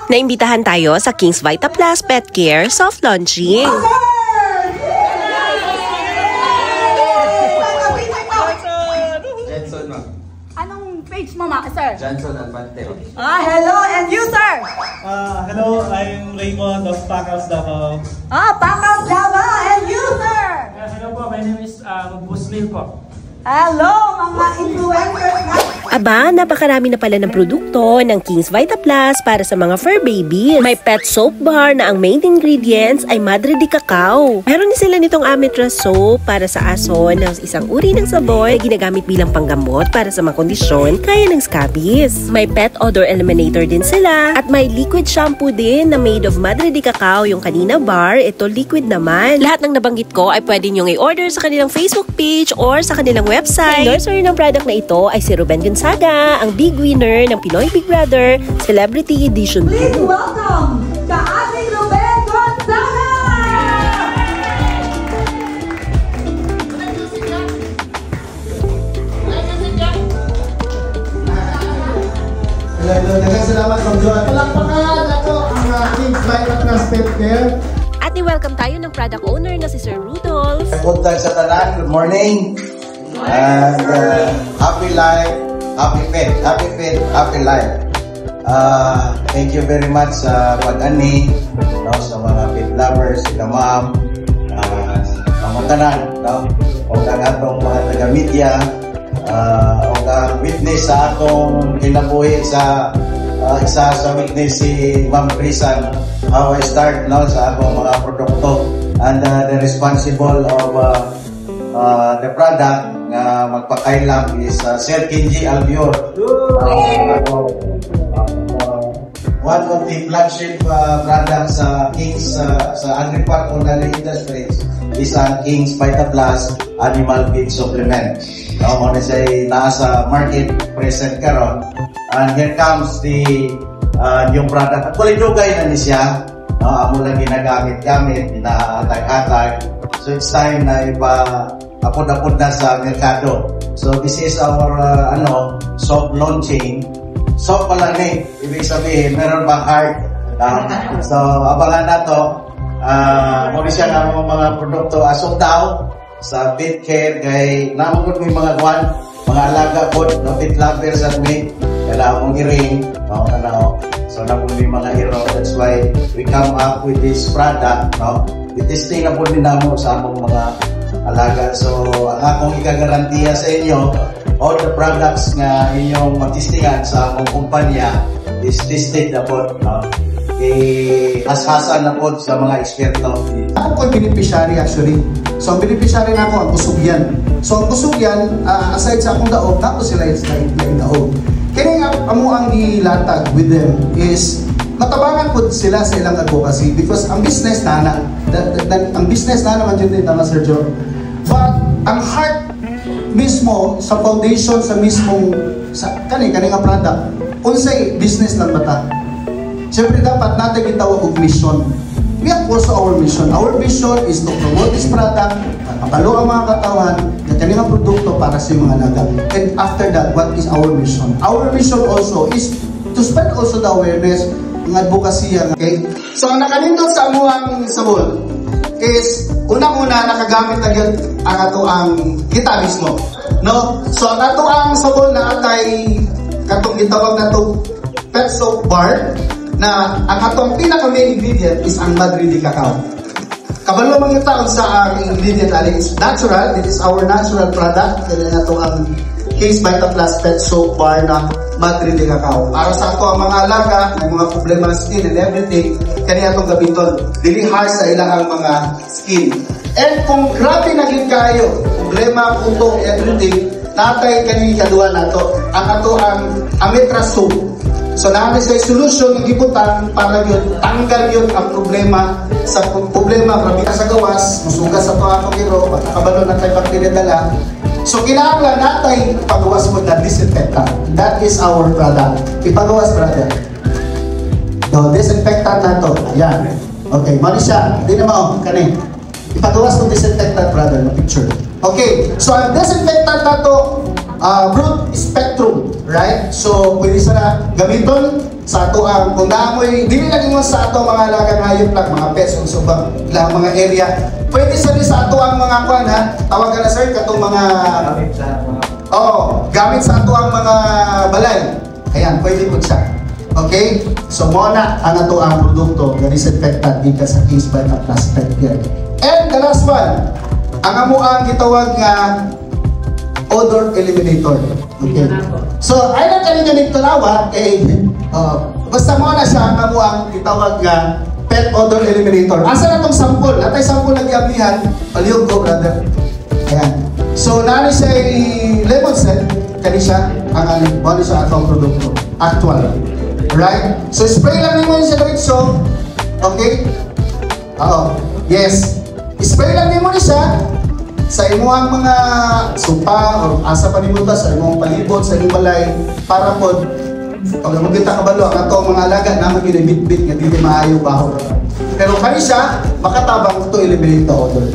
Naimbitahan tayo sa King's Vita Plus Pet Care soft launching. Jenson, ma'am. Anong page mo, sir? Johnson Alpante. Hello, and you, sir? Hello, I'm Raymond of Pacals Davao. Pacals Davao, and you, sir? Hello po, my name is Busmil po. Hello, mga influencers. Aba, napakarami na pala ng produkto ng King's Vita Plus para sa mga fur babies. May pet soap bar na ang main ingredients ay Madre de Cacao. Meron din sila nitong Amitra soap para sa aso na isang uri ng sabon na ginagamit bilang panggamot para sa mga kondisyon kaya ng scabies. May pet odor eliminator din sila at may liquid shampoo din na made of Madre de Cacao. Yung kanina bar, ito liquid naman. Lahat ng nabanggit ko ay pwede nyong i-order sa kanilang Facebook page or sa kanilang website. Ang nursery ng product na ito ay si Ruben Gonzaga, ang big winner ng Pinoy Big Brother Celebrity Edition 2. Please welcome the ating Ruben Gonzaga! Hello, nagkasalamat Ma'am Joan. Palakpakan ako ang King's Vita Plus Pet Care. At ni-welcome tayo ng product owner na si Sir Rudolph. Punta sa tanan, good morning. And happy life, happy pet, happy life. Thank you very much sa pag-ani, sa mga pet lovers, sila ma'am, mga tanan, o ang atong mga taga-media, o ang witness sa atong kinabuhi sa isa sa witness si Ma'am Crisan, how I start sa atong mga produkto and the responsible of the product nga magpakailam is Sir Kenji Albior. One of the flagship products sa King's sa Agri-Park Ordinary Industries is ang King's Vita Plus Animal Feed Supplement. Now, nasa market present karon, and here comes the new product. Actually, dugay na ni siya. Amo lang ginagamit-gamit, inaatag-atag. So it's time na apod-apod na sa merkado. So this is our soft launching. Soft pa lang ibig sabihin, meron bang heart? So abangan na to. Muli siya nga mga produkto as of now sa pet care kay namagod may mga mga alaga po na pet lovers at me. Kailangan mong i-ring. So namagod may mga hero. That's why we come up with this product. I-testing na po din namin sa among mga alaga. So ang akong ikagarantiya sa inyo, all the products nga inyong matistingan sa among kumpanya is tested na po. Hashasan na po sa mga eksperto. Ako po beneficiary actually. So ang beneficiary na ako ang kusugyan. So ang kusugyan, aside sa akong daog, tapos sila yung daog. Kaya nga amo ang ilatag with them is matabangan po sila sa ilang advocacy because ang business na ang business na naman yun din tama Sir Joe. But ang heart mismo sa foundation sa mismong kaning product unsay business lang bata. Siyempre dapat natin gitawag og mission. We have also our mission. Our mission is to promote this product, makabalo ang mga katawan na kanilang produkto para sa mga alaga. And after that, what is our mission? Our mission also is to spread also the awareness ng advokasya. Okay? So ang nakanindot sa amuang sabon is unang-una nakagamit na ang ato ang kita mismo. No? So ang ato ang sabon na atay katong gitawag na to pet soap bar na ang atong pinaka-main ingredient is ang Madre de Cacao. Kabalo mga taon sa ang ingredient ali is natural. It is our natural product. Kaya na ito ang King's Vita Plus Pet Soap Bar na Madre de Cacao. Para sa ato ang mga alaga, may mga problema ng skin and everything, kaya itong gabiton. Dili harsh sa ilang mga skin. And kung grabe naging kayo, problema, puto, everything, natay kanini kaduan nato. Ang ato ang Amitra soap. So namin sa solution ng gibutan para yun, tanggal yun ang problema sa problema grabe sa gawas, musugas sa tuwa ng iro, makakabalo na tayo bakterya dala. So kinahanglan natin ipagawas mo na disinfectant. That is our product. Ipagawas brother. No, disinfectant na to. Ayan. Okay, mali siya. Hindi naman kani. Ipagawas mo disinfectant brother na picture. Okay, so ang disinfectant na to, broad spectrum. Right? So, pwede sa gamiton sa ato ang, kung naamoy, dili lagi mo sa ato mga alagang hayop lang, mga pets, o sa ilang mga area. Pwede sa ato ang mga kwan ha, tawagan na sir, katong mga, gamit sa ato ang mga balay. Ayan, pwede po siya. Okay? So, muna ang ato ang produkto na disinfectant dito sa King's Vitaplus Pet Care. And the last one, ang amo ang gitawag nga odor eliminator. Okay. So, ay na kanina nito lawa, basta mo na siya ang amo ang gitawag nga pet odor eliminator. Asa na tong sample? Natay sample na giambihan, palihog ko brother. Ayan. So, nani siya lemon scent, kani siya ang ano siya atong produkto. Actual. Right? So, spray lang nimo siya diretso. Okay? Yes. Spray lang nimo ni siya sa imuhang mga supa o asa pa nimuta sa imong palibot sa imong balay para pod pag magkita kabalo ang atong mga alaga na magibit-bit nga dili maayo baho. Pero kani siya makatabang to eliminate the odor.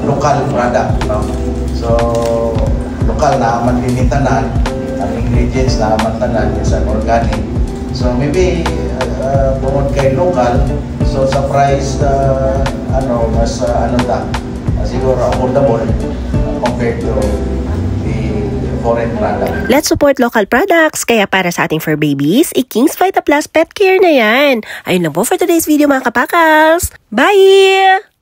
Local product, no? So, lokal na man din tanan, ang ingredients na man tanan sa organic. So, maybe bukod kay local, so sa price mas siguro affordable compared to the foreign product. Let's support local products. Kaya para sa ating fur babies, King's Vitaplus Pet Care na yan. Ayun lang po for today's video mga kapakals. Bye!